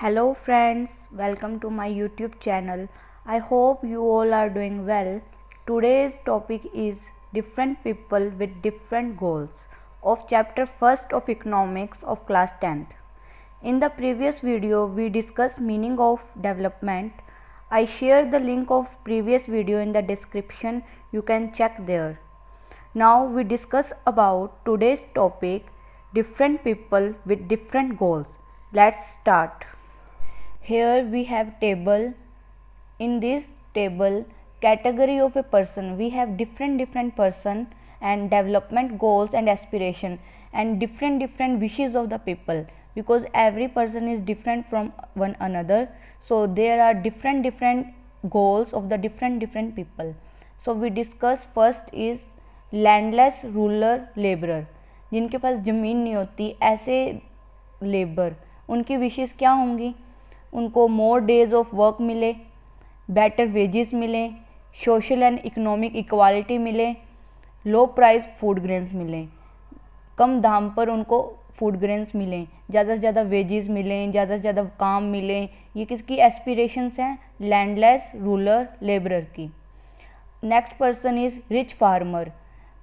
Hello friends, welcome to my YouTube channel. I hope you all are doing well. Today's topic is different people with different goals of chapter 1st of economics of class 10th. In the previous video we discussed meaning of development. I shared the link of previous video in the description. You can check there. Now we discuss about today's topic different people with different goals. Let's start. Here we have table. In this table category of a person we have different person and development goals and aspiration and different wishes of the people, because every person is different from one another, so there are different goals of the different people. So we discuss first is landless rural labourer, जिनके पास ज़मीन नहीं होती, ऐसे labour, उनकी विशेष क्या होंगी? उनको more days of work मिले, बेटर वेजेस मिले, सोशल एंड इकोनॉमिक इक्वालिटी मिले, लो प्राइस फूड ग्रेन्स मिले, कम दाम पर उनको फूड ग्रेन्स मिलें, ज़्यादा से ज़्यादा वेजेस मिलें, ज़्यादा से ज़्यादा काम मिलें। ये किसकी एस्पिरेशंस हैं? लैंडलेस रूरल लेबरर की। Next person is rich farmer.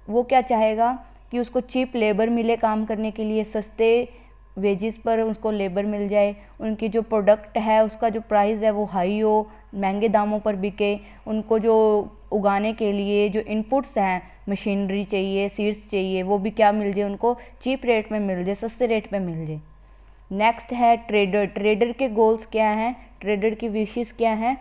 वो क्या चाहेगा कि उसको चीप लेबर मिले काम करने के लिए, सस्ते वेजेस पर उसको लेबर मिल जाए, उनकी जो प्रोडक्ट है उसका जो प्राइस है वो हाई हो, महंगे दामों पर बिके, उनको जो उगाने के लिए जो इनपुट्स हैं, मशीनरी चाहिए, सीड्स चाहिए, वो भी क्या मिल जाए, उनको चीप रेट में मिल जाए, सस्ते रेट पे मिल जाए। नेक्स्ट है ट्रेडर। ट्रेडर के गोल्स क्या हैं? ट्रेडर की विशेस क्या हैं?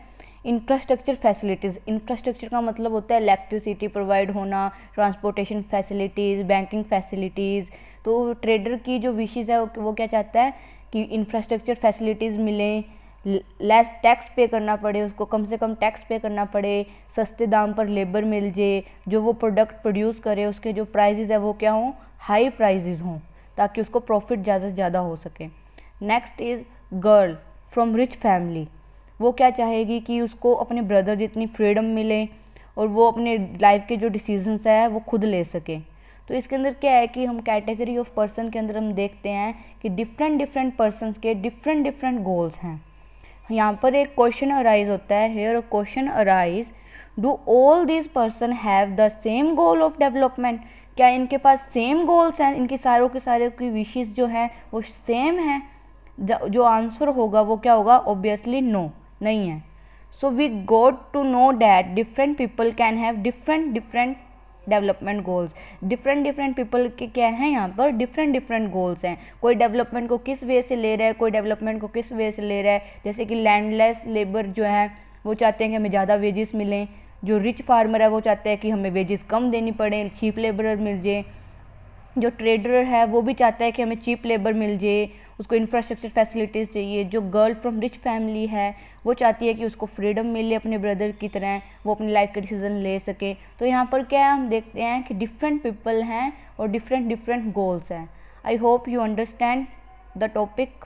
Infrastructure facilities. इंफ्रास्ट्रक्चर का मतलब होता है इलेक्ट्रिसिटी प्रोवाइड होना, ट्रांसपोर्टेशन फैसिलिटीज़, बैंकिंग फैसिलिटीज़। तो ट्रेडर की जो विशेज़ है वो क्या चाहता है कि इंफ्रास्ट्रक्चर फैसिलिटीज़ मिलें, लेस टैक्स पे करना पड़े, उसको कम से कम टैक्स पे करना पड़े, सस्ते दाम पर लेबर मिल जाए, जो वो प्रोडक्ट प्रोड्यूस करे उसके जो प्राइजेज़ है वो क्या हों? हाई प्राइजेज़ हों, ताकि उसको प्रॉफिट ज़्यादा से ज़्यादा हो सके। Next is girl from rich family. वो क्या चाहेगी कि उसको अपने ब्रदर जितनी फ्रीडम मिले और वो अपने लाइफ के जो डिसीजंस है वो खुद ले सके। तो इसके अंदर क्या है कि हम कैटेगरी ऑफ पर्सन के अंदर हम देखते हैं कि डिफरेंट पर्सनस के डिफरेंट गोल्स हैं। यहाँ पर एक क्वेश्चन अराइज होता है, here question arise, do all these person have the same goal of development? क्या इनके पास सेम गोल्स हैं? इनकी सारों के सारे की विशेस जो हैं वो सेम हैं? जो आंसर होगा वो क्या होगा? ऑब्वियसली नो, नहीं है। So we got to know that different people can have different development goals. Different people के क्या हैं यहाँ पर? डिफरेंट गोल्स हैं। कोई डेवलपमेंट को किस वे से ले रहा है, कोई डेवलपमेंट को किस वे से ले रहा है। जैसे कि लैंडलेस लेबर जो है वो चाहते हैं कि हमें ज़्यादा वेजेस मिलें, जो रिच फार्मर है वो चाहते हैं कि हमें वेजेस कम देनी पड़े, चीप लेबर मिल जाए। जो ट्रेडर है वो भी चाहता है कि हमें चीप लेबर मिल जाए, उसको इंफ्रास्ट्रक्चर फैसिलिटीज़ चाहिए। जो गर्ल फ्रॉम रिच फैमिली है वो चाहती है कि उसको फ्रीडम मिले अपने ब्रदर की तरह, वो अपनी लाइफ के डिसीजन ले सके। तो यहाँ पर क्या है, हम देखते हैं कि डिफरेंट पीपल हैं और डिफरेंट गोल्स हैं। I hope you understand the topic.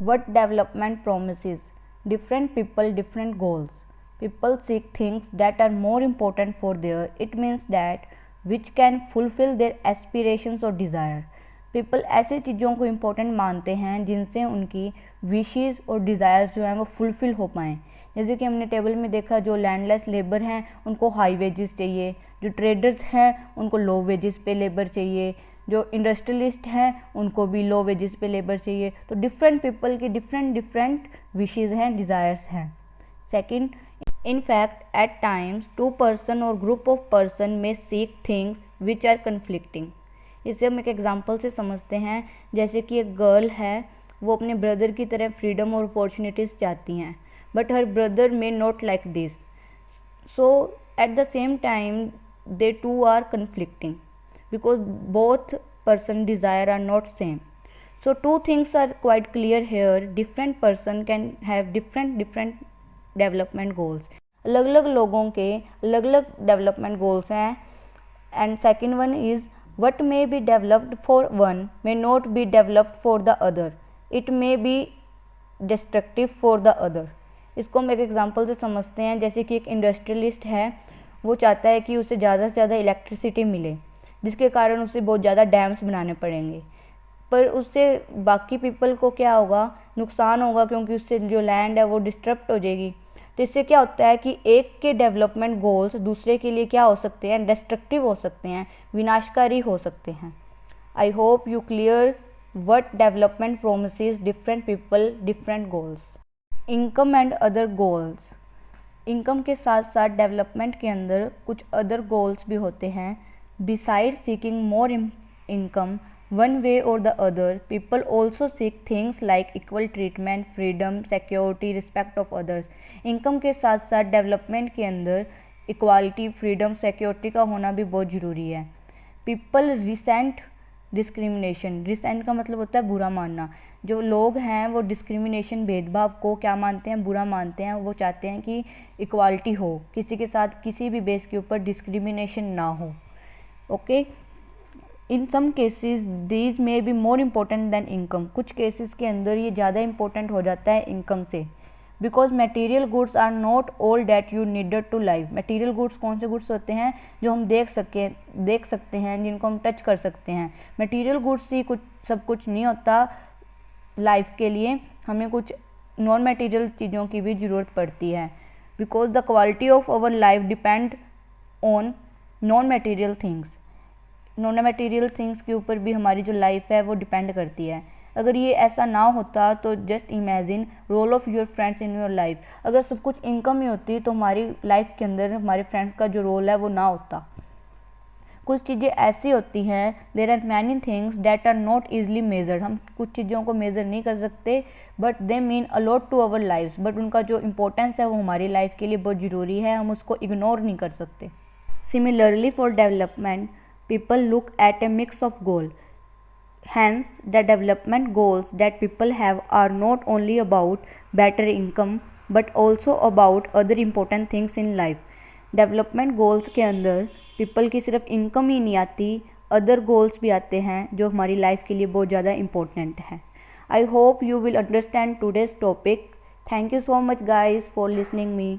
What development promises? Different people different goals. People seek things that are more important for their, it means that which can fulfil their aspirations और desire. People ऐसे चीज़ों को important मानते हैं जिनसे उनकी wishes और desires जो हैं वो फुलफ़िल हो पाएँ। जैसे कि हमने टेबल में देखा, जो लैंडलेस लेबर हैं उनको हाई वेजेस चाहिए, जो ट्रेडर्स हैं उनको लो वेजेस पे लेबर चाहिए, जो इंडस्ट्रियलिस्ट हैं उनको भी लो वेजेस पे लेबर चाहिए। तो डिफरेंट पीपल की डिफरेंट विशेज़ हैं, डिज़ायर्स हैं। Second, in fact at times two person or group of person may seek things which are conflicting। इसे हम एक एग्जांपल से समझते हैं। जैसे कि एक गर्ल है, वो अपने ब्रदर की तरह फ्रीडम और अपॉर्चुनिटीज़ चाहती हैं, but her brother may not like this, so at the same time they two are conflicting because both person desire are not same। so two things are quite clear here, different person can have different development goals. अलग अलग लोगों के अलग अलग development goals हैं। And second one is what may be developed for one may not be developed for the other, it may be destructive for the other. इसको हम एक एग्जांपल से समझते हैं। जैसे कि एक इंडस्ट्रियलिस्ट है, वो चाहता है कि उसे ज़्यादा से ज़्यादा इलेक्ट्रिसिटी मिले, जिसके कारण उसे बहुत ज़्यादा डैम्स बनाने पड़ेंगे, पर उससे बाकी पीपल को क्या होगा, नुकसान होगा क्योंकि उससे जो लैंड है वो डिस्टर्ब हो जाएगी। तो इससे क्या होता है कि एक के डेवलपमेंट गोल्स दूसरे के लिए क्या हो सकते हैं, डिस्ट्रक्टिव हो सकते हैं, विनाशकारी हो सकते हैं। I hope you clear what development promises different people different goals। Income and other goals. Income के साथ साथ डेवलपमेंट के अंदर कुछ अदर गोल्स भी होते हैं। Beside seeking more income one way और the other, people also seek things like equal treatment, freedom, security, respect of others. Income के साथ साथ डेवलपमेंट के अंदर इक्वालिटी, फ्रीडम, सिक्योरिटी का होना भी बहुत ज़रूरी है। People recent discrimination. रिसेंट का मतलब होता है बुरा मानना। जो लोग हैं वो डिस्क्रिमिनेशन, भेदभाव को क्या मानते हैं, बुरा मानते हैं। वो चाहते हैं कि इक्वालिटी हो, किसी के साथ किसी भी बेस के ऊपर डिस्क्रिमिनेशन ना हो। Okay, in some cases these may be more important than income. कुछ केसेस के अंदर ये ज़्यादा इंपॉर्टेंट हो जाता है इनकम से। Because material goods are not all that you needed to live. Material goods कौन से गुड्स होते हैं, जो हम देख सकते हैं, जिनको हम टच कर सकते हैं। मटेरियल गुड्स ही सब कुछ नहीं होता लाइफ के लिए, हमें कुछ नॉन मटेरियल चीज़ों की भी ज़रूरत पड़ती है। Because the quality of our life depend on non material things. Non material things के ऊपर भी हमारी जो लाइफ है वो डिपेंड करती है। अगर ये ऐसा ना होता तो just imagine role of your friends in your life. अगर सब कुछ इनकम ही होती तो हमारी लाइफ के अंदर हमारे फ्रेंड्स का जो रोल है वो ना होता। कुछ चीज़ें ऐसी होती हैं, there are many things that are not easily measured. हम कुछ चीज़ों को मेज़र नहीं कर सकते, but they mean a lot to our lifes. But उनका जो इम्पोर्टेंस है वो हमारी लाइफ के लिए बहुत ज़रूरी है, हम उसको इग्नोर नहीं कर सकते। Similarly for development, people look at a mix of goals. Hence, the development goals that people have are not only about better income but also about other important things in life. Development goals के अंदर people की सिर्फ income ही नहीं आती, other goals भी आते हैं जो हमारी लाइफ के लिए बहुत ज़्यादा इम्पोर्टेंट है। I hope you will understand today's topic. Thank you so much guys for listening me.